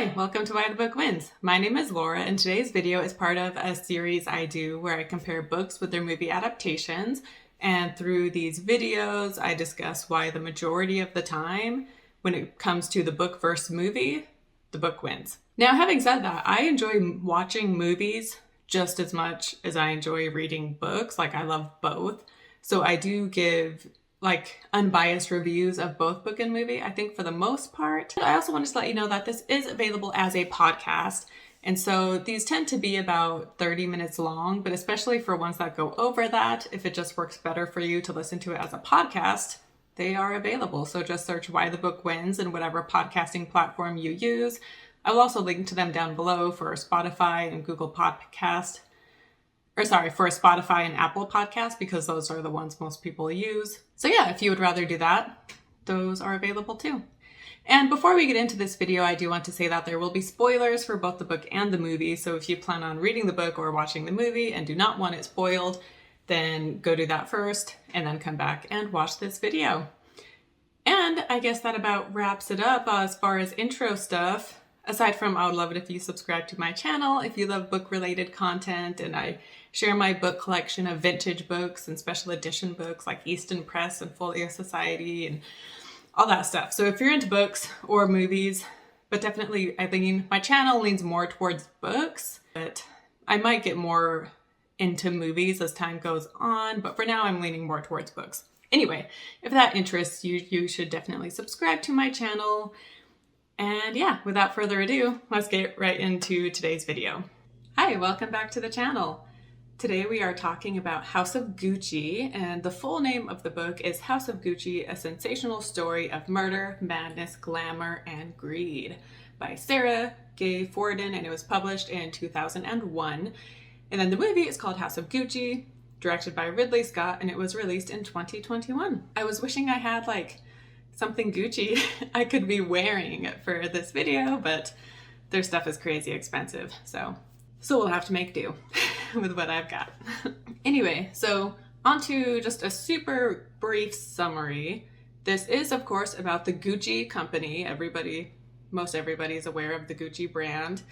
Hi, welcome to Why the Book Wins. My name is Laura, and today's video is part of a series I do where I compare books with their movie adaptations. And through these videos, I discuss why the majority of the time, when it comes to the book versus movie, the book wins. Now, having said that, I enjoy watching movies just as much as I enjoy reading books. Like, I love both. So I do give unbiased reviews of both book and movie, I think, for the most part. I also wanted to let you know that this is available as a podcast. And so these tend to be about 30 minutes long, but especially for ones that go over that, if it just works better for you to listen to it as a podcast, they are available. So just search Why the Book Wins in whatever podcasting platform you use. I will also link to them down below for Spotify and Google Podcast. For Spotify and Apple Podcasts, because those are the ones most people use. So yeah, if you would rather do that, those are available too. And before we get into this video, I do want to say that there will be spoilers for both the book and the movie. So if you plan on reading the book or watching the movie and do not want it spoiled, then go do that first and then come back and watch this video. And I guess that about wraps it up as far as intro stuff. Aside from, I would love it if you subscribe to my channel if you love book-related content, and I share my book collection of vintage books and special edition books like Easton Press and Folio Society and all that stuff. So if you're into books or movies, but definitely I think my channel leans more towards books, but I might get more into movies as time goes on, but for now I'm leaning more towards books. Anyway, if that interests you, you should definitely subscribe to my channel. And yeah, without further ado, let's get right into today's video. Hi, welcome back to the channel. Today we are talking about House of Gucci, and the full name of the book is House of Gucci, A Sensational Story of Murder, Madness, Glamour, and Greed by Sarah Gay Forden, and it was published in 2001. And then the movie is called House of Gucci, directed by Ridley Scott, and it was released in 2021. I was wishing I had something Gucci I could be wearing for this video, but their stuff is crazy expensive, so we'll have to make do with what I've got. Anyway, so onto just a super brief summary. This is, of course, about the Gucci company. Most everybody is aware of the Gucci brand.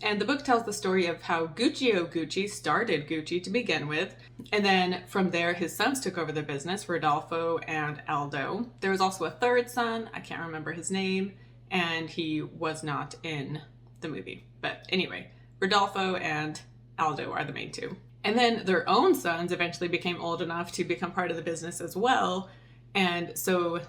And the book tells the story of how Gucci started Gucci to begin with. And then from there, his sons took over the business, Rodolfo and Aldo. There was also a third son, I can't remember his name, and he was not in the movie. But anyway, Rodolfo and Aldo are the main two. And then their own sons eventually became old enough to become part of the business as well. And so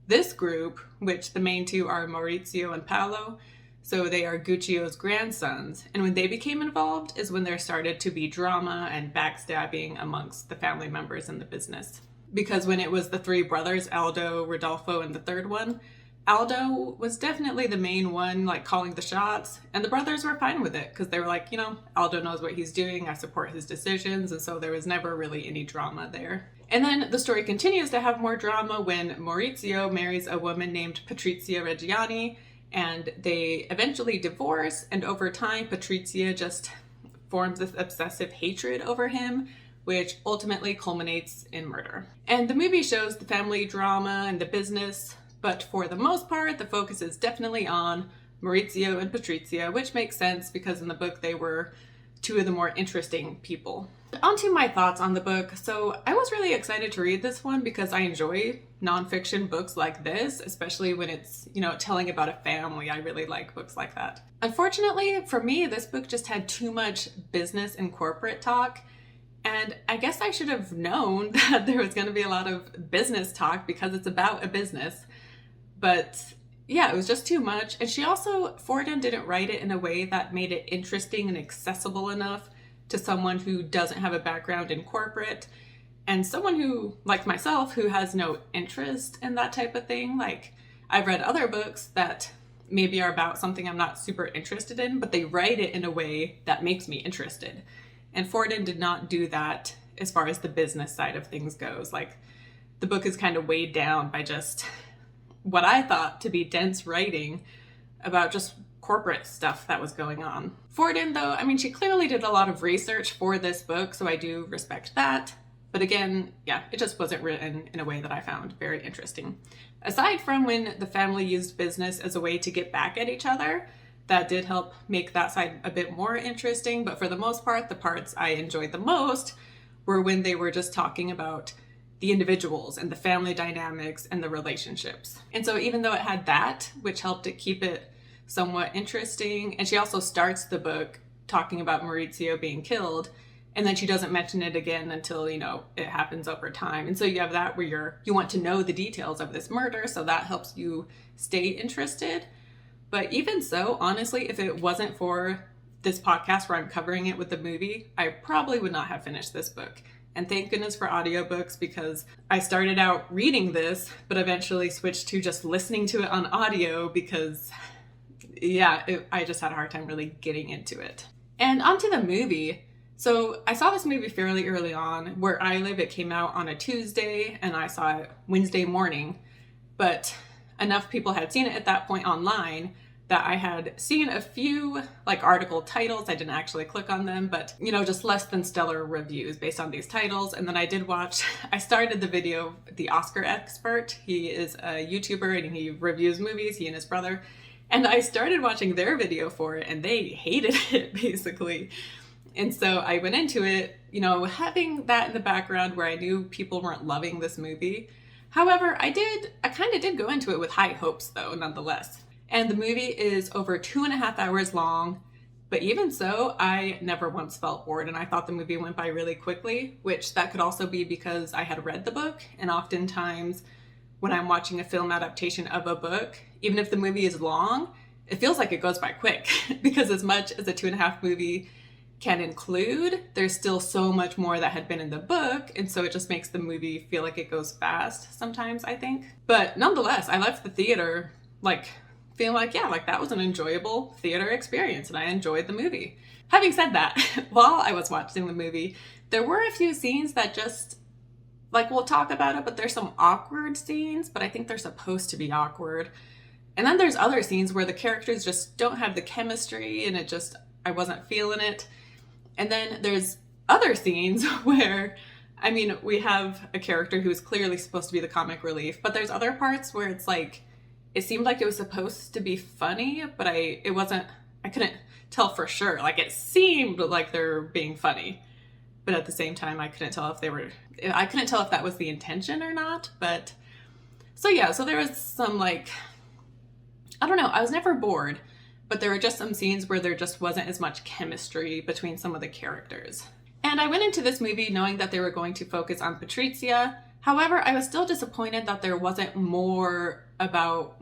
this group, which the main two are Maurizio and Paolo, so they are Guccio's grandsons, and when they became involved is when there started to be drama and backstabbing amongst the family members in the business. Because when it was the three brothers, Aldo, Rodolfo, and the third one, Aldo was definitely the main one, calling the shots, and the brothers were fine with it because they were like, Aldo knows what he's doing, I support his decisions, and so there was never really any drama there. And then the story continues to have more drama when Maurizio marries a woman named Patrizia Reggiani, and they eventually divorce, and over time Patrizia just forms this obsessive hatred over him, which ultimately culminates in murder. And the movie shows the family drama and the business, but for the most part the focus is definitely on Maurizio and Patrizia, which makes sense because in the book they were two of the more interesting people. On to my thoughts on the book. So I was really excited to read this one because I enjoy nonfiction books like this, especially when it's, telling about a family. I really like books like that. Unfortunately, for me, this book just had too much business and corporate talk. And I guess I should have known that there was going to be a lot of business talk because it's about a business. But yeah, it was just too much. And Forden didn't write it in a way that made it interesting and accessible enough to someone who doesn't have a background in corporate, and someone who, like myself, who has no interest in that type of thing. I've read other books that maybe are about something I'm not super interested in, but they write it in a way that makes me interested. And Forden did not do that as far as the business side of things goes. The book is kind of weighed down by just what I thought to be dense writing about just corporate stuff that was going on. Forden, though, she clearly did a lot of research for this book, so I do respect that. But again, yeah, it just wasn't written in a way that I found very interesting. Aside from when the family used business as a way to get back at each other, that did help make that side a bit more interesting. But for the most part, the parts I enjoyed the most were when they were just talking about the individuals and the family dynamics and the relationships. And so even though it had that, which helped it keep it somewhat interesting, and she also starts the book talking about Maurizio being killed, and then she doesn't mention it again until, you know, it happens over time. And so you have that where you want to know the details of this murder, so that helps you stay interested. But even so, honestly, if it wasn't for this podcast where I'm covering it with the movie, I probably would not have finished this book. And thank goodness for audiobooks, because I started out reading this, but eventually switched to just listening to it on audio because, I just had a hard time really getting into it. And onto the movie. So I saw this movie fairly early on. Where I live, it came out on a Tuesday, and I saw it Wednesday morning. But enough people had seen it at that point online that I had seen a few like article titles. I didn't actually click on them, but you know, just less than stellar reviews based on these titles. And then I started the video, The Oscar Expert. He is a YouTuber and he reviews movies, he and his brother. And I started watching their video for it and they hated it basically. And so I went into it, you know, having that in the background where I knew people weren't loving this movie. However, I kind of did go into it with high hopes though, nonetheless. And the movie is over 2.5 hours long, but even so, I never once felt bored, and I thought the movie went by really quickly, which that could also be because I had read the book, and oftentimes when I'm watching a film adaptation of a book, even if the movie is long, it feels like it goes by quick, because as much as a 2.5 movie can include, there's still so much more that had been in the book, and so it just makes the movie feel like it goes fast sometimes, I think. But nonetheless, I left the theater feeling like that was an enjoyable theater experience and I enjoyed the movie. Having said that, while I was watching the movie, there were a few scenes that just, we'll talk about it, but there's some awkward scenes, but I think they're supposed to be awkward. And then there's other scenes where the characters just don't have the chemistry and I wasn't feeling it. And then there's other scenes where, we have a character who's clearly supposed to be the comic relief, but there's other parts where it's it seemed like it was supposed to be funny, but I couldn't tell for sure. It seemed like they're being funny, but at the same time, I couldn't tell if that was the intention or not. But so there was some I don't know, I was never bored, but there were just some scenes where there just wasn't as much chemistry between some of the characters. And I went into this movie knowing that they were going to focus on Patrizia. However, I was still disappointed that there wasn't more about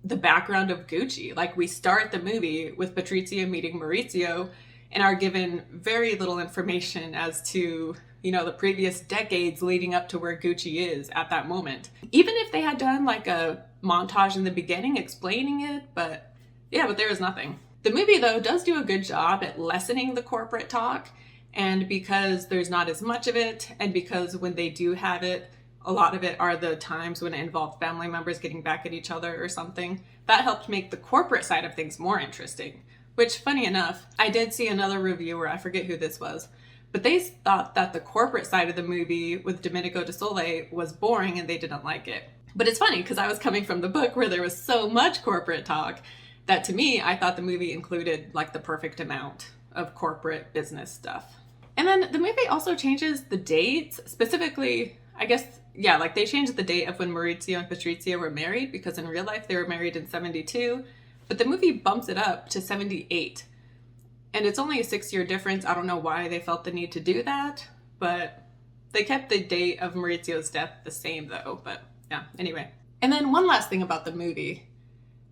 the background of Gucci. We start the movie with Patrizia meeting Maurizio and are given very little information as to, the previous decades leading up to where Gucci is at that moment. Even if they had done a montage in the beginning explaining it, but there was nothing. The movie, though, does do a good job at lessening the corporate talk, and because there's not as much of it, and because when they do have it, a lot of it are the times when it involved family members getting back at each other or something. That helped make the corporate side of things more interesting. Which, funny enough, I did see another reviewer, I forget who this was, but they thought that the corporate side of the movie with Domenico de Sole was boring and they didn't like it. But it's funny because I was coming from the book where there was so much corporate talk that to me, I thought the movie included the perfect amount of corporate business stuff. And then the movie also changes the dates, specifically, I guess, they changed the date of when Maurizio and Patrizia were married, because in real life they were married in 1972, but the movie bumps it up to 1978. And it's only a 6-year difference. I don't know why they felt the need to do that, but they kept the date of Maurizio's death the same though, but anyway. And then one last thing about the movie,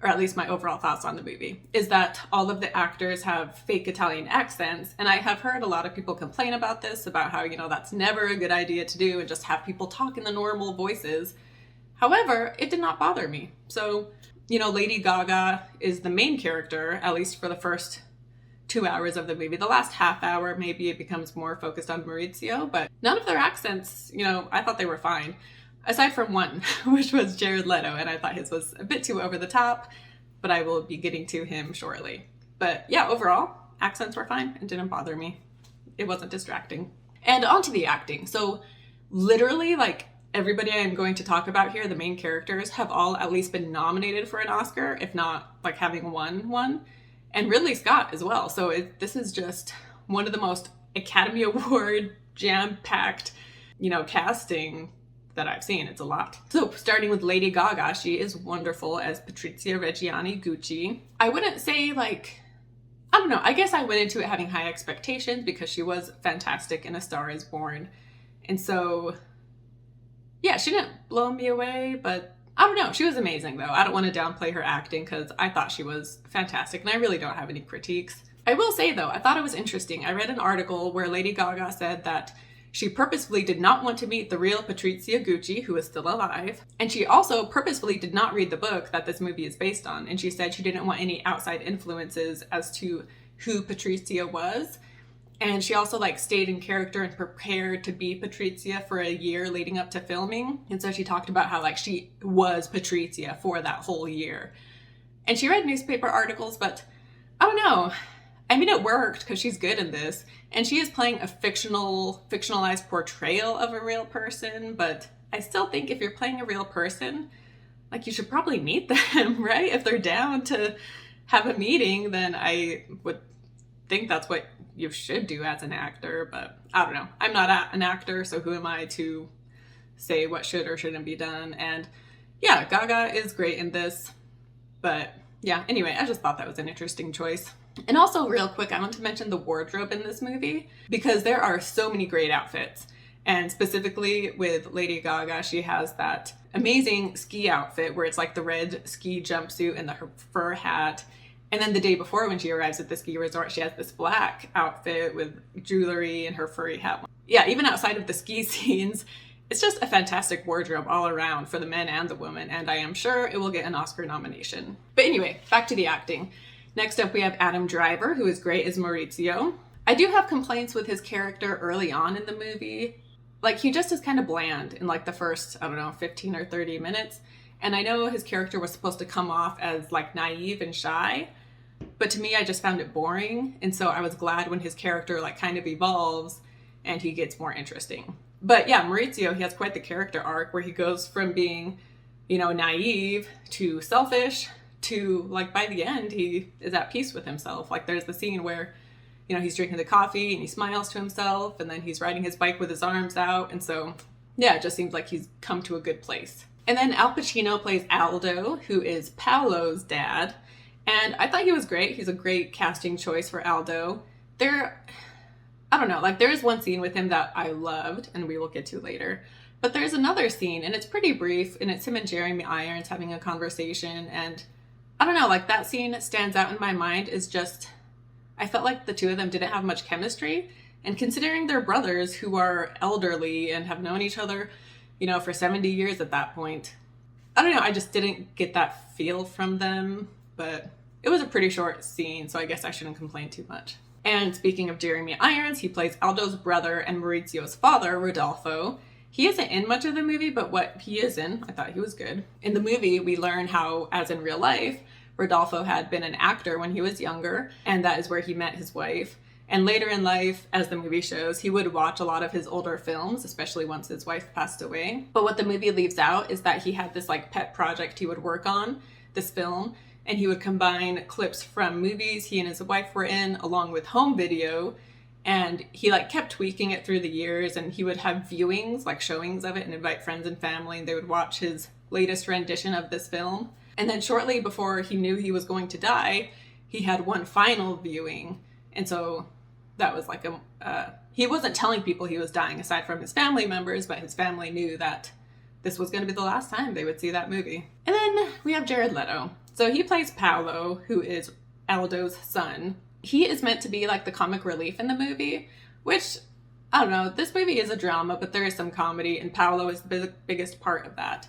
or at least my overall thoughts on the movie, is that all of the actors have fake Italian accents. And I have heard a lot of people complain about this, about how, that's never a good idea to do and just have people talk in the normal voices. However, it did not bother me. So, Lady Gaga is the main character, at least for the first 2 hours of the movie. The last half hour, maybe it becomes more focused on Maurizio, but none of their accents, I thought they were fine. Aside from one, which was Jared Leto, and I thought his was a bit too over the top, but I will be getting to him shortly. But overall, accents were fine and didn't bother me. It wasn't distracting. And on to the acting. So literally, everybody I'm going to talk about here, the main characters, have all at least been nominated for an Oscar, if not, having won one. and Ridley Scott as well. So this is just one of the most Academy Award jam-packed, casting that I've seen. It's a lot. So starting with Lady Gaga, she is wonderful as Patrizia Reggiani Gucci. I wouldn't say I don't know, I guess I went into it having high expectations because she was fantastic in A Star is Born. And so, yeah, she didn't blow me away, but I don't know. She was amazing, though. I don't want to downplay her acting because I thought she was fantastic, and I really don't have any critiques. I will say, though, I thought it was interesting. I read an article where Lady Gaga said that she purposefully did not want to meet the real Patrizia Gucci, who is still alive. And she also purposefully did not read the book that this movie is based on. And she said she didn't want any outside influences as to who Patrizia was. And she also stayed in character and prepared to be Patrizia for a year leading up to filming. And so she talked about how she was Patrizia for that whole year. And she read newspaper articles, but I don't know. I mean, it worked because she's good in this. And she is playing a fictionalized portrayal of a real person. But I still think if you're playing a real person, you should probably meet them, right? If they're down to have a meeting, then I would think that's what you should do as an actor. But I don't know. I'm not an actor, so who am I to say what should or shouldn't be done? And yeah, Gaga is great in this. But yeah, anyway, I just thought that was an interesting choice. And also, real quick, I want to mention the wardrobe in this movie because there are so many great outfits. And specifically with Lady Gaga, she has that amazing ski outfit where it's the red ski jumpsuit and her fur hat. And then the day before when she arrives at the ski resort, she has this black outfit with jewelry and her furry hat. Yeah, even outside of the ski scenes, it's just a fantastic wardrobe all around for the men and the women. And I am sure it will get an Oscar nomination. But anyway, back to the acting. Next up, we have Adam Driver, who is great as Maurizio. I do have complaints with his character early on in the movie. He just is kind of bland in the first, 15 or 30 minutes. And I know his character was supposed to come off as naive and shy, but to me, I just found it boring. And so I was glad when his character kind of evolves and he gets more interesting. But yeah, Maurizio, he has quite the character arc where he goes from being, naive to selfish to by the end, he is at peace with himself. There's the scene where, he's drinking the coffee and he smiles to himself, and then he's riding his bike with his arms out. And so, yeah, it just seems like he's come to a good place. And then Al Pacino plays Aldo, who is Paolo's dad. And I thought he was great. He's a great casting choice for Aldo. I don't know, there is one scene with him that I loved, and we will get to later. But there's another scene, and it's pretty brief, and it's him and Jeremy Irons having a conversation, and I don't know, that scene stands out in my mind is just, I felt like the two of them didn't have much chemistry. And considering they're brothers who are elderly and have known each other, for 70 years at that point, I don't know, I just didn't get that feel from them. But it was a pretty short scene, so I guess I shouldn't complain too much. And speaking of Jeremy Irons, he plays Aldo's brother and Maurizio's father, Rodolfo. He isn't in much of the movie, but what he is in, I thought he was good. In the movie, we learn how, as in real life, Rodolfo had been an actor when he was younger, and that is where he met his wife. And later in life, as the movie shows, he would watch a lot of his older films, especially once his wife passed away. But what the movie leaves out is that he had this pet project he would work on, this film, and he would combine clips from movies he and his wife were in, along with home video. And he kept tweaking it through the years, and he would have viewings, showings of it, and invite friends and family, and they would watch his latest rendition of this film. And then shortly before he knew he was going to die, he had one final viewing. And so that was he wasn't telling people he was dying aside from his family members, but his family knew that this was going to be the last time they would see that movie. And then we have Jared Leto. So he plays Paolo, who is Aldo's son. He is meant to be the comic relief in the movie, which, I don't know, this movie is a drama, but there is some comedy, and Paolo is the biggest part of that.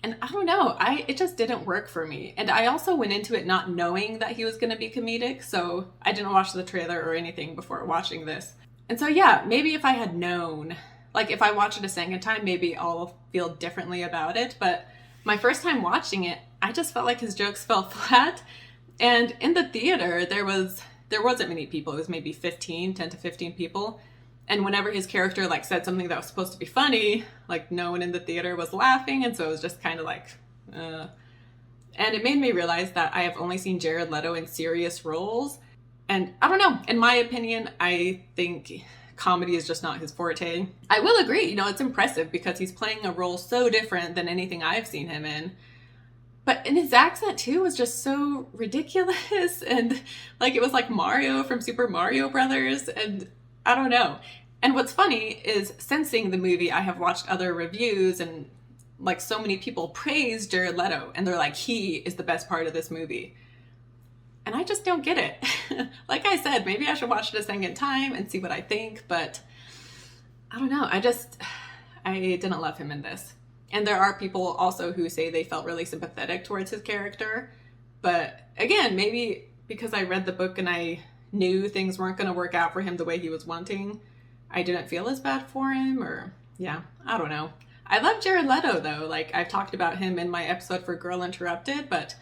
And I don't know, it just didn't work for me. And I also went into it not knowing that he was going to be comedic, so I didn't watch the trailer or anything before watching this. And so yeah, maybe if I had known, if I watch it a second time, maybe I'll feel differently about it. But my first time watching it, I just felt like his jokes fell flat. And in the theater, there wasn't many people. It was maybe 10 to 15 people. And whenever his character said something that was supposed to be funny, no one in the theater was laughing. And so it was just kind of And it made me realize that I have only seen Jared Leto in serious roles. And I don't know, in my opinion, I think comedy is just not his forte. I will agree, it's impressive because he's playing a role so different than anything I've seen him in. But in his accent too was just so ridiculous, and like it was like Mario from Super Mario Brothers, and I don't know. And what's funny is since seeing the movie, I have watched other reviews, and like so many people praise Jared Leto, and they're like, he is the best part of this movie. And I just don't get it. Like I said, maybe I should watch it a second time and see what I think, but I don't know. I didn't love him in this. And there are people also who say they felt really sympathetic towards his character. But again, maybe because I read the book and I knew things weren't going to work out for him the way he was wanting, I didn't feel as bad for him, or yeah, I don't know. I love Jared Leto though. Like I've talked about him in my episode for Girl Interrupted, but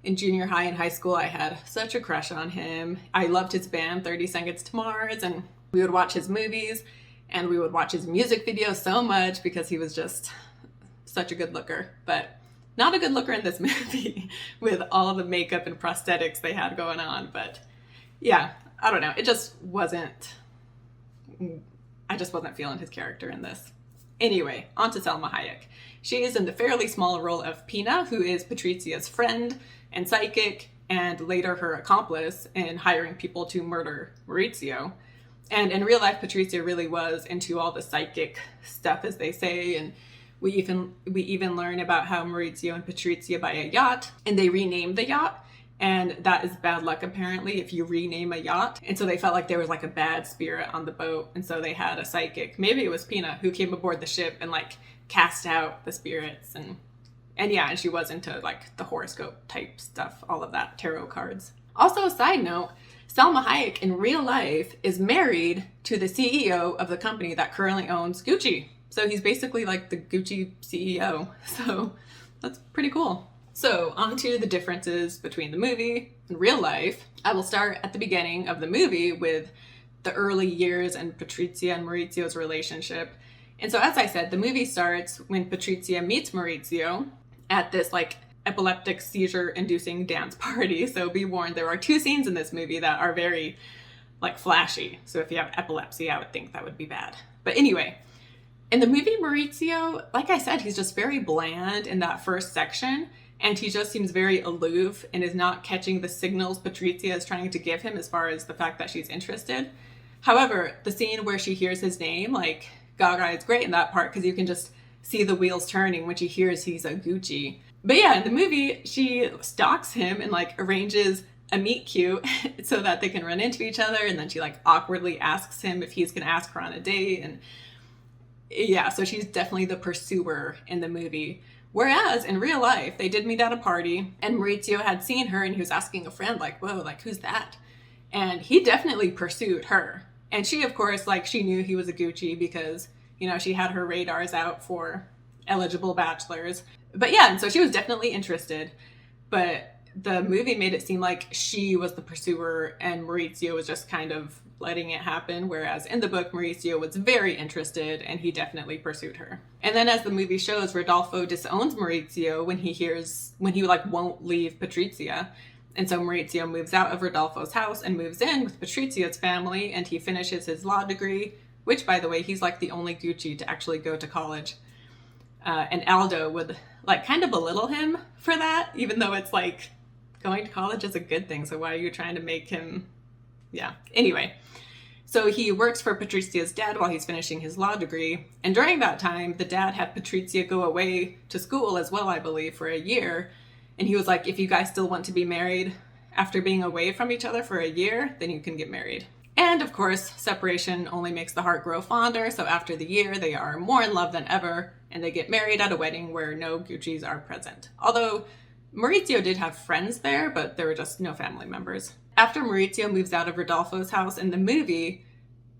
in junior high and high school, I had such a crush on him. I loved his band 30 Seconds to Mars, and we would watch his movies and we would watch his music videos so much because he was just such a good looker, but not a good looker in this movie with all of the makeup and prosthetics they had going on. But yeah, I don't know. I just wasn't feeling his character in this. Anyway, on to Salma Hayek. She is in the fairly small role of Pina, who is Patrizia's friend and psychic, and later her accomplice in hiring people to murder Maurizio. And in real life, Patrizia really was into all the psychic stuff, as they say, and we even learn about how Maurizio and Patrizia buy a yacht, and they rename the yacht, and that is bad luck apparently if you rename a yacht. And so they felt like there was like a bad spirit on the boat, and so they had a psychic, maybe it was Pina, who came aboard the ship and like cast out the spirits, and yeah, and she was into like the horoscope type stuff, all of that, tarot cards. Also, a side note, Salma Hayek in real life is married to the CEO of the company that currently owns Gucci. So he's basically like the Gucci CEO. So that's pretty cool. So on to the differences between the movie and real life. I will start at the beginning of the movie with the early years and Patrizia and Maurizio's relationship. And so as I said, the movie starts when Patrizia meets Maurizio at this like epileptic seizure inducing dance party. So be warned, there are 2 scenes in this movie that are very like flashy. So if you have epilepsy, I would think that would be bad. But anyway, in the movie, Maurizio, like I said, he's just very bland in that first section, and he just seems very aloof and is not catching the signals Patrizia is trying to give him as far as the fact that she's interested. However, the scene where she hears his name, like Gaga, is great in that part because you can just see the wheels turning when she hears he's a Gucci. But yeah, in the movie, she stalks him and like arranges a meet cute so that they can run into each other, and then she like awkwardly asks him if he's gonna ask her on a date, and yeah, so she's definitely the pursuer in the movie. Whereas in real life, they did meet at a party, and Maurizio had seen her, and he was asking a friend, like, whoa, like, who's that? And he definitely pursued her. And she, of course, like, she knew he was a Gucci because, she had her radars out for eligible bachelors. But yeah, and so she was definitely interested. But the movie made it seem like she was the pursuer and Maurizio was just kind of letting it happen, whereas in the book, Maurizio was very interested and he definitely pursued her. And then as the movie shows, Rodolfo disowns Maurizio when he like won't leave Patrizia. And so Maurizio moves out of Rodolfo's house and moves in with Patrizia's family, and he finishes his law degree, which, by the way, he's like the only Gucci to actually go to college. And Aldo would like kind of belittle him for that, even though it's like going to college is a good thing. So why are you trying to make him? Yeah. Anyway, so he works for Patrizia's dad while he's finishing his law degree. And during that time, the dad had Patrizia go away to school as well, I believe, for a year. And he was like, if you guys still want to be married after being away from each other for a year, then you can get married. And of course, separation only makes the heart grow fonder. So after the year, they are more in love than ever, and they get married at a wedding where no Guccis are present. Although Maurizio did have friends there, but there were just no family members. After Maurizio moves out of Rodolfo's house in the movie,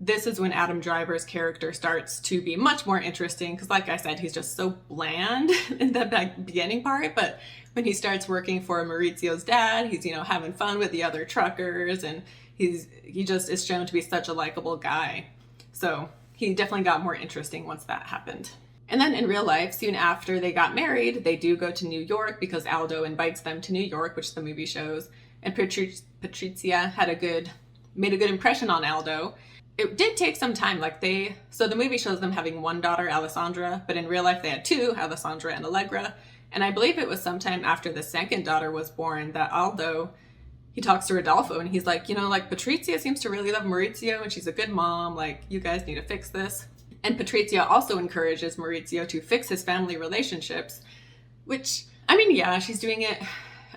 this is when Adam Driver's character starts to be much more interesting, because like I said, he's just so bland in the beginning part, but when he starts working for Maurizio's dad, he's, having fun with the other truckers, and he just is shown to be such a likable guy. So he definitely got more interesting once that happened. And then in real life, soon after they got married, they do go to New York because Aldo invites them to New York, which the movie shows. And Patrizia made a good impression on Aldo. It did take some time, so the movie shows them having one daughter, Alessandra, but in real life they had two, Alessandra and Allegra. And I believe it was sometime after the second daughter was born that Aldo, he talks to Rodolfo and he's like, Patrizia seems to really love Maurizio and she's a good mom, you guys need to fix this. And Patrizia also encourages Maurizio to fix his family relationships, which, yeah, she's doing it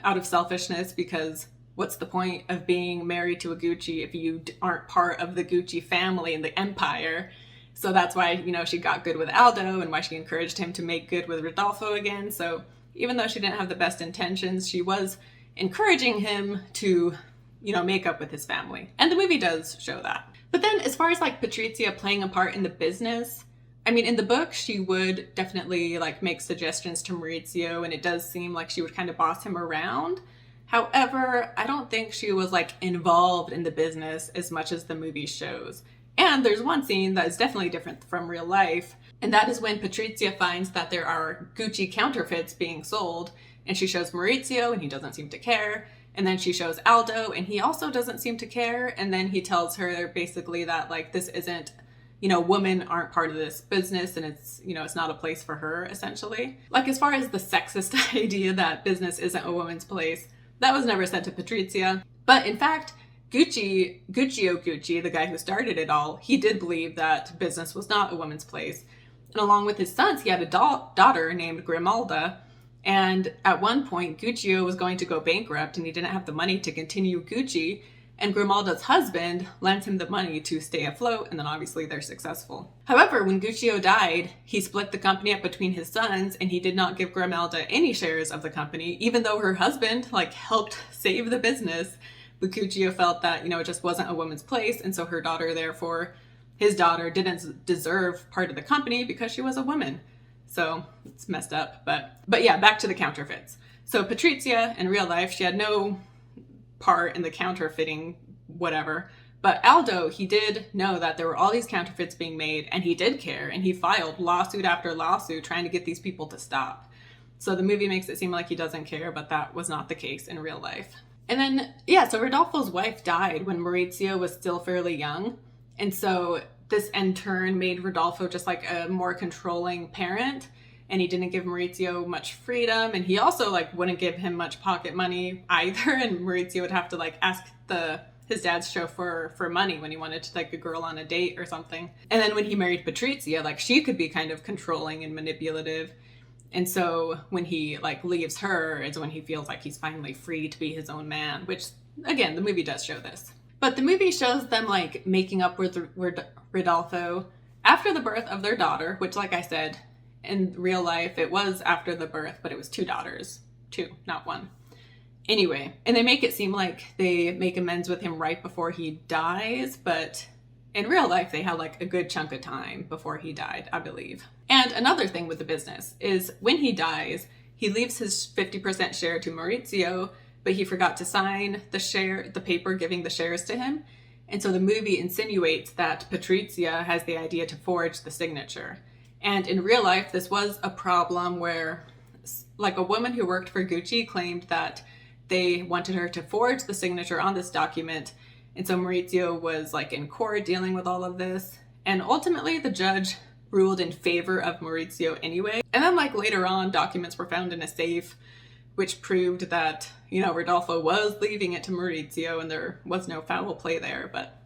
out of selfishness because what's the point of being married to a Gucci if you aren't part of the Gucci family and the empire? So that's why, she got good with Aldo and why she encouraged him to make good with Rodolfo again. So even though she didn't have the best intentions, she was encouraging him to, make up with his family. And the movie does show that. But then as far as Patrizia playing a part in the business, in the book, she would definitely make suggestions to Maurizio, and it does seem like she would kind of boss him around. However, I don't think she was involved in the business as much as the movie shows. And there's one scene that is definitely different from real life, and that is when Patrizia finds that there are Gucci counterfeits being sold, and she shows Maurizio, and he doesn't seem to care. And then she shows Aldo, and he also doesn't seem to care. And then he tells her basically that this isn't, women aren't part of this business, and it's, it's not a place for her, essentially. As far as the sexist idea that business isn't a woman's place, that was never said to Patrizia. But in fact, Gucci, the guy who started it all, he did believe that business was not a woman's place. And along with his sons, he had a daughter named Grimalda. And at one point, Guccio was going to go bankrupt and he didn't have the money to continue Gucci. And Grimalda's husband lent him the money to stay afloat, and then obviously they're successful. However, when Guccio died, he split the company up between his sons, and he did not give Grimalda any shares of the company, even though her husband helped save the business. But Guccio felt that, it just wasn't a woman's place, and so her daughter, therefore, his daughter didn't deserve part of the company because she was a woman. So it's messed up, but yeah, back to the counterfeits. So Patrizia, in real life, she had no part in the counterfeiting, whatever. But Aldo, he did know that there were all these counterfeits being made, and he did care, and he filed lawsuit after lawsuit trying to get these people to stop. So the movie makes it seem like he doesn't care, but that was not the case in real life. And then, yeah, so Rodolfo's wife died when Maurizio was still fairly young. And so this in turn made Rodolfo just a more controlling parent, and he didn't give Maurizio much freedom, and he also wouldn't give him much pocket money either, and Maurizio would have to ask his dad's chauffeur for money when he wanted to take a girl on a date or something. And then when he married Patrizia, she could be kind of controlling and manipulative, and so when he leaves her is when he feels like he's finally free to be his own man, which again, the movie does show this. But the movie shows them making up with Rodolfo after the birth of their daughter, which like I said, in real life it was after the birth, but it was two daughters. Two, not one. Anyway, and they make it seem like they make amends with him right before he dies, but in real life they had a good chunk of time before he died, I believe. And another thing with the business is when he dies, he leaves his 50% share to Maurizio, but he forgot to sign the paper giving the shares to him. And so the movie insinuates that Patrizia has the idea to forge the signature. And in real life, this was a problem where a woman who worked for Gucci claimed that they wanted her to forge the signature on this document. And so Maurizio was in court dealing with all of this. And ultimately the judge ruled in favor of Maurizio anyway. And then later on, documents were found in a safe, which proved that, Rodolfo was leaving it to Maurizio and there was no foul play there. But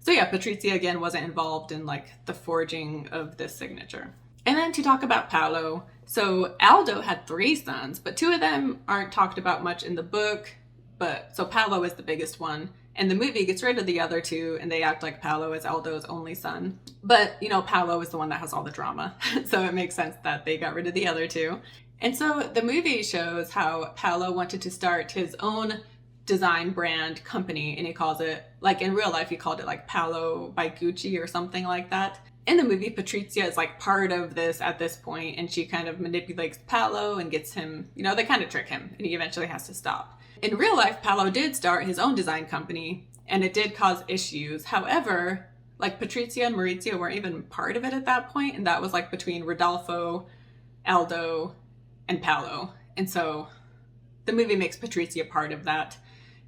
so yeah, Patrizia again wasn't involved in the forging of this signature. And then to talk about Paolo. So Aldo had 3 sons, but 2 of them aren't talked about much in the book. So Paolo is the biggest one. And the movie gets rid of the other 2 and they act like Paolo is Aldo's only son. But, Paolo is the one that has all the drama. So it makes sense that they got rid of the other 2. And so the movie shows how Paolo wanted to start his own design brand company, and he calls it, in real life, he called it Paolo by Gucci or something like that. In the movie, Patrizia is part of this at this point, and she kind of manipulates Paolo and gets him, they kind of trick him, and he eventually has to stop. In real life, Paolo did start his own design company, and it did cause issues. However, Like Patrizia and Maurizio weren't even part of it at that point, and that was like between Rodolfo, Aldo, and Paolo. And so the movie makes Patrizia part of that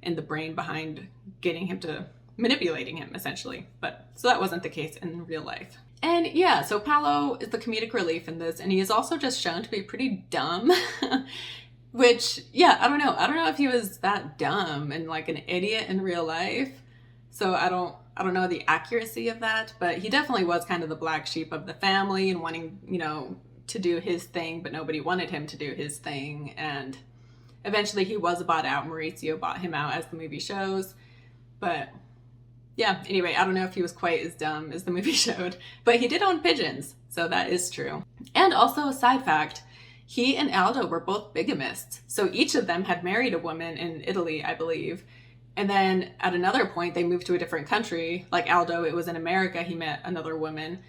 and the brain behind getting him to manipulating him, essentially. But so that wasn't the case in real life. And yeah, so Paolo is the comedic relief in this, and he is also just shown to be pretty dumb. Which, yeah, I don't know. I don't know if he was that dumb and like an idiot in real life. So I don't know the accuracy of that, but he definitely was kind of the black sheep of the family and wanting, to do his thing, but nobody wanted him to do his thing. And eventually he was bought out. Maurizio bought him out, as the movie shows. But yeah, anyway, I don't know if he was quite as dumb as the movie showed, but he did own pigeons, so that is true. And also a side fact, he and Aldo were both bigamists. So each of them had married a woman in Italy, I believe. And then at another point, they moved to a different country. Like Aldo, it was in America, he met another woman.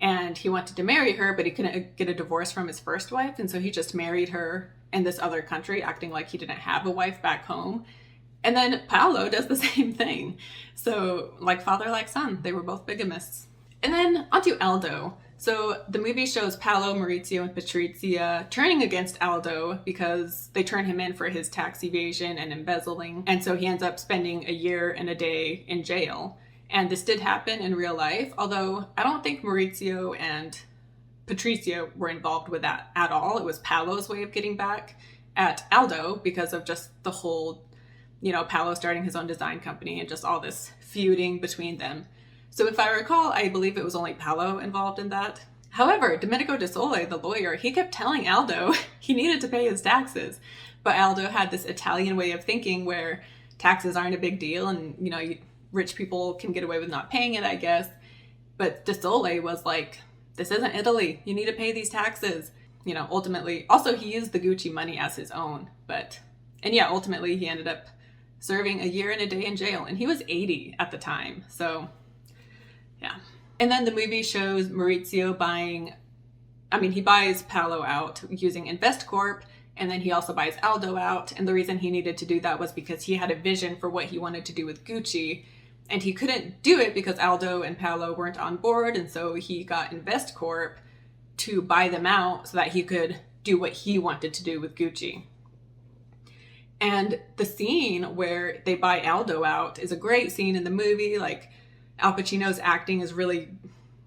And he wanted to marry her, but he couldn't get a divorce from his first wife. And so he just married her in this other country, acting like he didn't have a wife back home. And then Paolo does the same thing. So like father, like son, they were both bigamists. And then onto Aldo. So the movie shows Paolo, Maurizio, and Patrizia turning against Aldo because they turn him in for his tax evasion and embezzling. And so he ends up spending a year and a day in jail. And this did happen in real life, although I don't think Maurizio and Patrizia were involved with that at all. It was Paolo's way of getting back at Aldo because of just the whole, Paolo starting his own design company and just all this feuding between them. So if I recall, I believe it was only Paolo involved in that. However, Domenico de Sole, the lawyer, he kept telling Aldo he needed to pay his taxes. But Aldo had this Italian way of thinking where taxes aren't a big deal and, rich people can get away with not paying it, I guess. But de Sole was like, this isn't Italy. You need to pay these taxes. Ultimately, also he used the Gucci money as his own. Ultimately he ended up serving a year and a day in jail. And he was 80 at the time. So yeah. And then the movie shows Maurizio he buys Paolo out using InvestCorp, and then he also buys Aldo out. And the reason he needed to do that was because he had a vision for what he wanted to do with Gucci. And he couldn't do it because Aldo and Paolo weren't on board. And so he got InvestCorp to buy them out so that he could do what he wanted to do with Gucci. And the scene where they buy Aldo out is a great scene in the movie. Like, Al Pacino's acting is really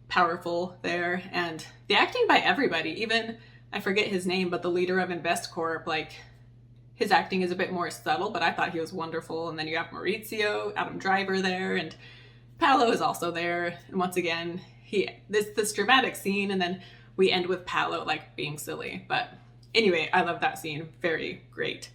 powerful there, and the acting by everybody, even, I forget his name, but the leader of InvestCorp, like, his acting is a bit more subtle, but I thought he was wonderful. And then you have Maurizio, Adam Driver there, and Paolo is also there. And once again, this dramatic scene, and then we end with Paolo, like, being silly. But anyway, I love that scene. Very great.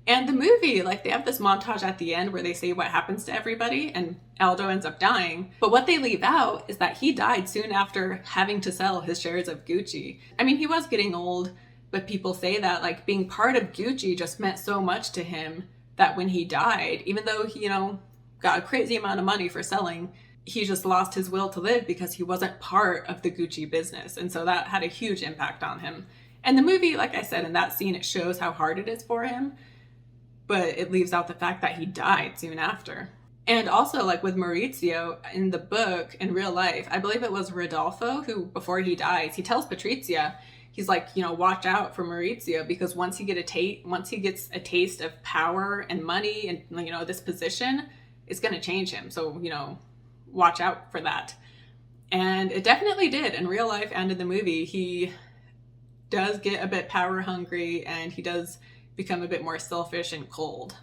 And the movie, like, they have this montage at the end where they say what happens to everybody, and Aldo ends up dying. But what they leave out is that he died soon after having to sell his shares of Gucci. I mean, he was getting old, but people say that, like, being part of Gucci just meant so much to him that when he died, even though he, got a crazy amount of money for selling, he just lost his will to live because he wasn't part of the Gucci business. And so that had a huge impact on him. And the movie, like I said, in that scene, it shows how hard it is for him, but it leaves out the fact that he died soon after. And also, like with Maurizio, in the book, in real life, I believe it was Rodolfo who, before he dies, he tells Patrizia, he's like, watch out for Maurizio, because once he gets a taste of power and money and, this position, it's going to change him. So, watch out for that. And it definitely did in real life and in the movie. He does get a bit power hungry, and he does become a bit more selfish and cold.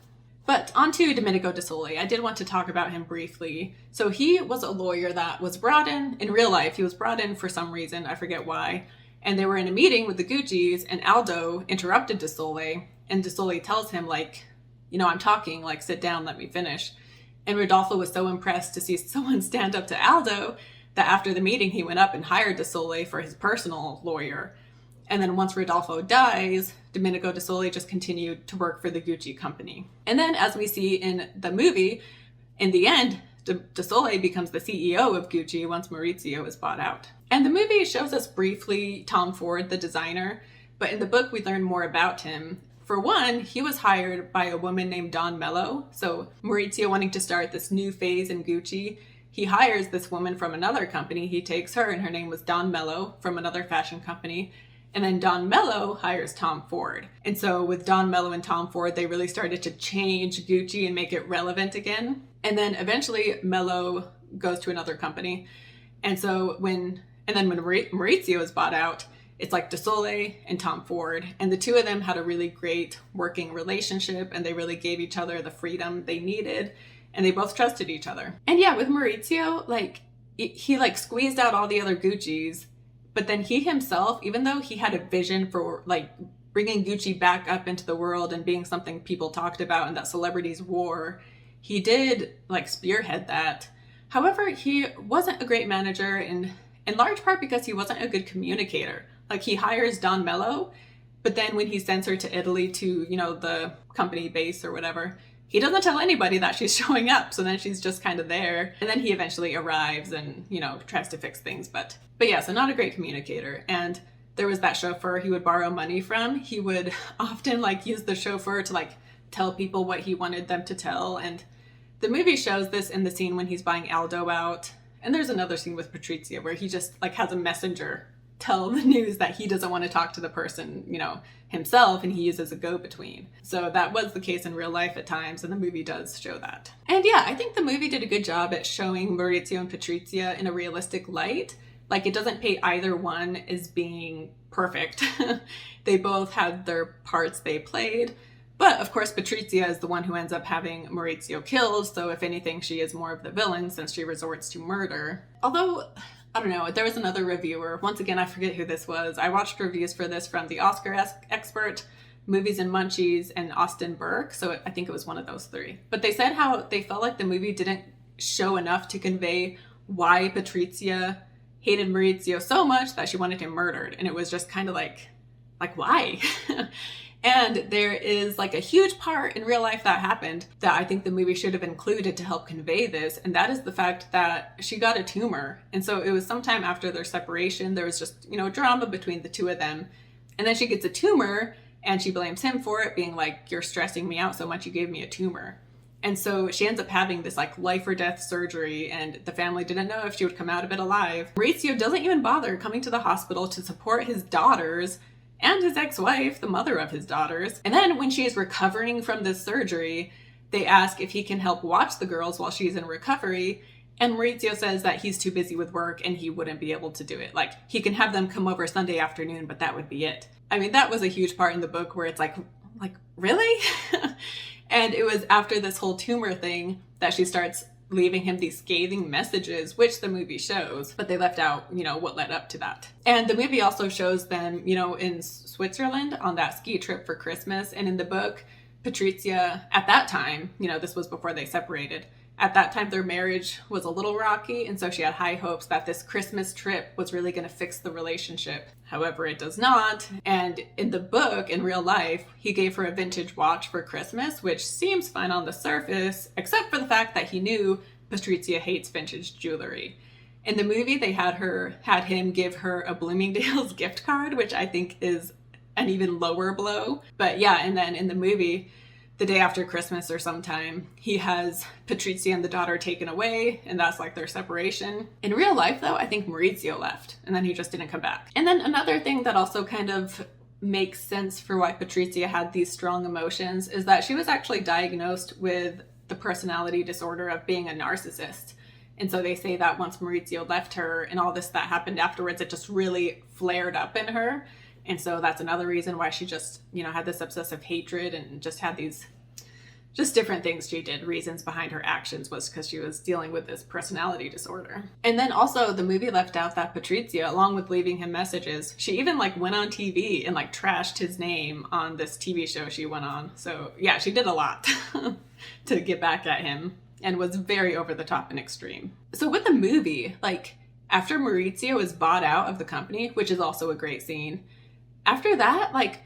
But on to Domenico de Sole. I did want to talk about him briefly. So he was a lawyer that was brought in real life. He was brought in for some reason, I forget why. And they were in a meeting with the Guccis, and Aldo interrupted de Sole, and de Sole tells him, like, I'm talking, like, sit down, let me finish. And Rodolfo was so impressed to see someone stand up to Aldo that after the meeting, he went up and hired de Sole for his personal lawyer. And then once Rodolfo dies, Domenico de Sole just continued to work for the Gucci company. And then, as we see in the movie, in the end, de Sole becomes the CEO of Gucci once Maurizio is bought out. And the movie shows us briefly Tom Ford, the designer, but in the book we learn more about him. For one, he was hired by a woman named Dawn Mello. So Maurizio wanting to start this new phase in Gucci, he hires this woman from another company. He takes her, and her name was Don Mello from another fashion company. And then Don Mello hires Tom Ford. And so with Don Mello and Tom Ford, they really started to change Gucci and make it relevant again. And then eventually Mello goes to another company. And so when Maurizio is bought out, it's like De Sole and Tom Ford. And the two of them had a really great working relationship, and they really gave each other the freedom they needed. And they both trusted each other. And yeah, with Maurizio, like he like squeezed out all the other Gucci's, but then he himself, even though he had a vision for like bringing Gucci back up into the world and being something people talked about and that celebrities wore, he did like spearhead that. However, he wasn't a great manager, in large part because he wasn't a good communicator. Like he hires Don Mello, but then when he sends her to Italy to, you know, the company base or whatever, he doesn't tell anybody that she's showing up. So then she's just kind of there. And then he eventually arrives and, you know, tries to fix things. But yeah, so not a great communicator. And there was that chauffeur he would borrow money from. He would often like use the chauffeur to like tell people what he wanted them to tell. And the movie shows this in the scene when he's buying Aldo out. And there's another scene with Patrizia where he just like has a messenger tell the news that he doesn't want to talk to the person, you know, himself, and he uses a go-between. So that was the case in real life at times, and the movie does show that. And yeah, I think the movie did a good job at showing Maurizio and Patrizia in a realistic light. Like it doesn't paint either one as being perfect. They both had their parts they played. But of course, Patrizia is the one who ends up having Maurizio killed. So if anything, she is more of the villain since she resorts to murder. Although, I don't know, there was another reviewer. Once again, I forget who this was. I watched reviews for this from the Oscar expert, Movies and Munchies, and Austin Burke. So I think it was one of those three. But they said how they felt like the movie didn't show enough to convey why Patrizia hated Maurizio so much that she wanted him murdered. And it was just kind of like why? And there is like a huge part in real life that happened that I think the movie should have included to help convey this. And that is the fact that she got a tumor. And so it was sometime after their separation, there was just, you know, drama between the two of them. And then she gets a tumor and she blames him for it, being like, you're stressing me out so much, you gave me a tumor. And so she ends up having this like life or death surgery, and the family didn't know if she would come out of it alive. Maurizio doesn't even bother coming to the hospital to support his daughters and his ex-wife, the mother of his daughters. And then when she is recovering from this surgery, they ask if he can help watch the girls while she's in recovery. And Maurizio says that he's too busy with work and he wouldn't be able to do it. Like, he can have them come over Sunday afternoon, but that would be it. I mean, that was a huge part in the book where it's like really? And it was after this whole tumor thing that she starts leaving him these scathing messages, which the movie shows, but they left out, you know, what led up to that. And the movie also shows them, you know, in Switzerland on that ski trip for Christmas. And in the book, Patrizia, at that time, you know, this was before they separated, at that time their marriage was a little rocky, and so she had high hopes that this Christmas trip was really going to fix the relationship. However, it does not. And in the book, in real life, he gave her a vintage watch for Christmas, which seems fine on the surface, except for the fact that he knew Patrizia hates vintage jewelry. In the movie, they had him give her a Bloomingdale's gift card, which I think is an even lower blow. But yeah, and then in the movie, the day after Christmas or sometime, he has Patrizia and the daughter taken away, and that's like their separation. In real life, though, I think Maurizio left, and then he just didn't come back. And then another thing that also kind of makes sense for why Patrizia had these strong emotions is that she was actually diagnosed with the personality disorder of being a narcissist. And so they say that once Maurizio left her and all this that happened afterwards, it just really flared up in her. And so that's another reason why she just, you know, had this obsessive hatred and just had these just different things she did. Reasons behind her actions was because she was dealing with this personality disorder. And then also the movie left out that Patrizia, along with leaving him messages, she even like went on TV and like trashed his name on this TV show she went on. So yeah, she did a lot to get back at him and was very over the top and extreme. So with the movie, like after Maurizio is bought out of the company, which is also a great scene, after that, like,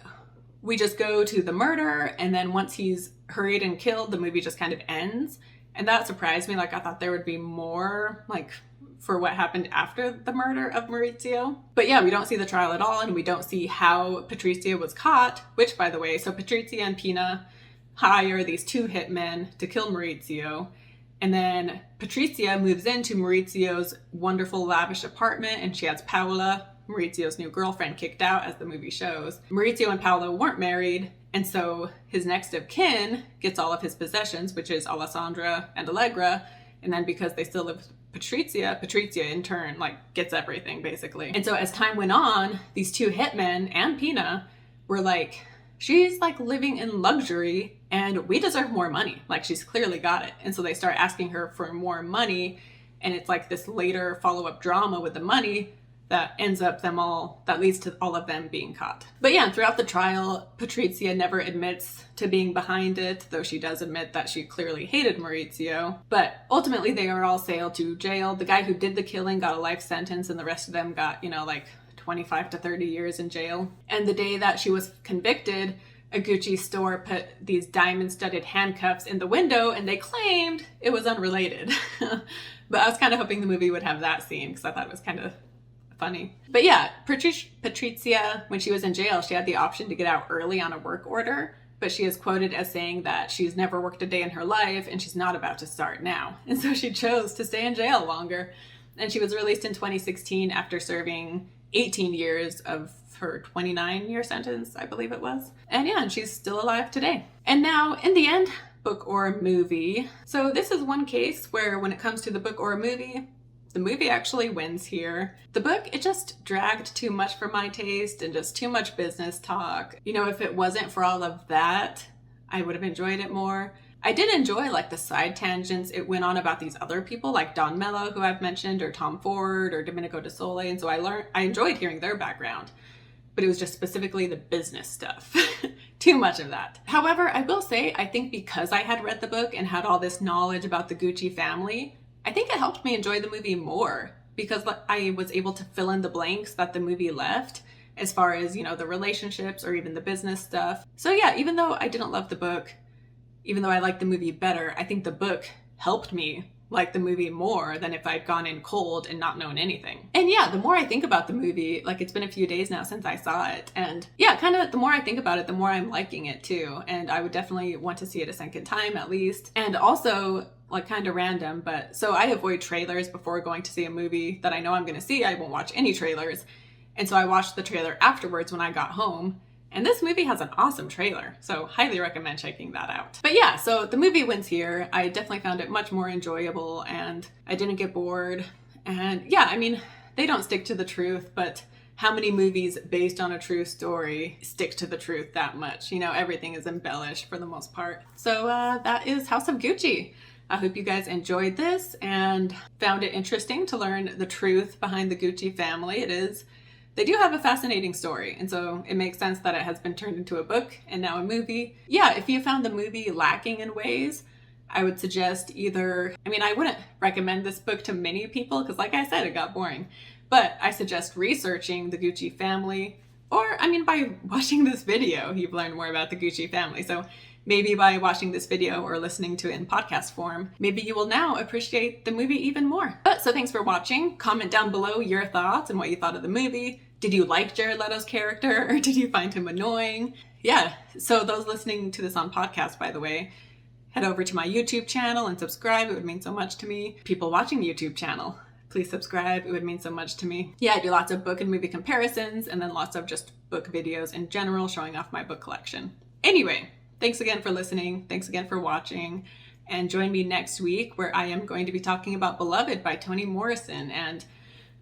we just go to the murder, and then once he's hurried and killed, the movie just kind of ends. And that surprised me. Like, I thought there would be more, like, for what happened after the murder of Maurizio. But yeah, we don't see the trial at all, and we don't see how Patrizia was caught, which, by the way, so Patrizia and Pina hire these two hitmen to kill Maurizio. And then Patrizia moves into Maurizio's wonderful, lavish apartment, and she has Paola, Maurizio's new girlfriend, kicked out, as the movie shows. Maurizio and Paolo weren't married, and so his next of kin gets all of his possessions, which is Alessandra and Allegra. And then because they still live with Patrizia in turn, like, gets everything, basically. And so as time went on, these two hitmen and Pina were like, she's like living in luxury and we deserve more money. Like, she's clearly got it. And so they start asking her for more money. And it's like this later follow-up drama with the money that leads to all of them being caught. But yeah, throughout the trial, Patrizia never admits to being behind it, though she does admit that she clearly hated Maurizio. But ultimately, they are all sailed to jail. The guy who did the killing got a life sentence, and the rest of them got, 25 to 30 years in jail. And the day that she was convicted, a Gucci store put these diamond-studded handcuffs in the window, and they claimed it was unrelated. But I was kind of hoping the movie would have that scene, because I thought it was kind of funny. But yeah, Patrizia, when she was in jail, she had the option to get out early on a work order, but she is quoted as saying that she's never worked a day in her life and she's not about to start now. And so she chose to stay in jail longer. And she was released in 2016 after serving 18 years of her 29-year sentence, I believe it was. And yeah, and she's still alive today. And now, in the end, book or movie. So this is one case where when it comes to the book or movie, the movie actually wins here. The book, it just dragged too much for my taste and just too much business talk. If it wasn't for all of that, I would have enjoyed it more. I did enjoy like the side tangents it went on about these other people like Don Mello, who I've mentioned, or Tom Ford, or Domenico de Sole, and so I enjoyed hearing their background. But it was just specifically the business stuff. Too much of that. However, I will say, I think because I had read the book and had all this knowledge about the Gucci family, I think it helped me enjoy the movie more because I was able to fill in the blanks that the movie left as far as, the relationships or even the business stuff. So yeah, even though I didn't love the book, even though I liked the movie better, I think the book helped me like the movie more than if I'd gone in cold and not known anything. And yeah, the more I think about the movie, like it's been a few days now since I saw it, and yeah, kind of the more I think about it, the more I'm liking it too. And I would definitely want to see it a second time at least. And also, like kind of random, but so I avoid trailers before going to see a movie that I know I'm going to see. I won't watch any trailers. And so I watched the trailer afterwards when I got home. And this movie has an awesome trailer, so highly recommend checking that out. But yeah, so the movie wins here. I definitely found it much more enjoyable and I didn't get bored. And yeah, I mean, they don't stick to the truth, but how many movies based on a true story stick to the truth that much? Everything is embellished for the most part. So that is House of Gucci. I hope you guys enjoyed this and found it interesting to learn the truth behind the Gucci family. They do have a fascinating story, and so it makes sense that it has been turned into a book and now a movie. Yeah, if you found the movie lacking in ways, I would suggest I wouldn't recommend this book to many people because like I said, it got boring. But I suggest researching the Gucci family, or by watching this video, you've learned more about the Gucci family. So maybe by watching this video or listening to it in podcast form, maybe you will now appreciate the movie even more. So thanks for watching. Comment down below your thoughts and what you thought of the movie. Did you like Jared Leto's character or did you find him annoying? Yeah, so those listening to this on podcast, by the way, head over to my YouTube channel and subscribe. It would mean so much to me. People watching the YouTube channel, please subscribe. It would mean so much to me. Yeah, I do lots of book and movie comparisons and then lots of just book videos in general showing off my book collection. Anyway, thanks again for listening. Thanks again for watching. And join me next week where I am going to be talking about Beloved by Toni Morrison. And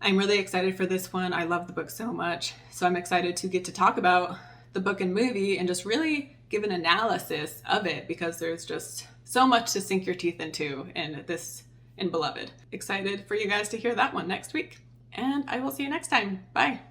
I'm really excited for this one. I love the book so much. So I'm excited to get to talk about the book and movie and just really give an analysis of it because there's just so much to sink your teeth into in Beloved. Excited for you guys to hear that one next week. And I will see you next time. Bye.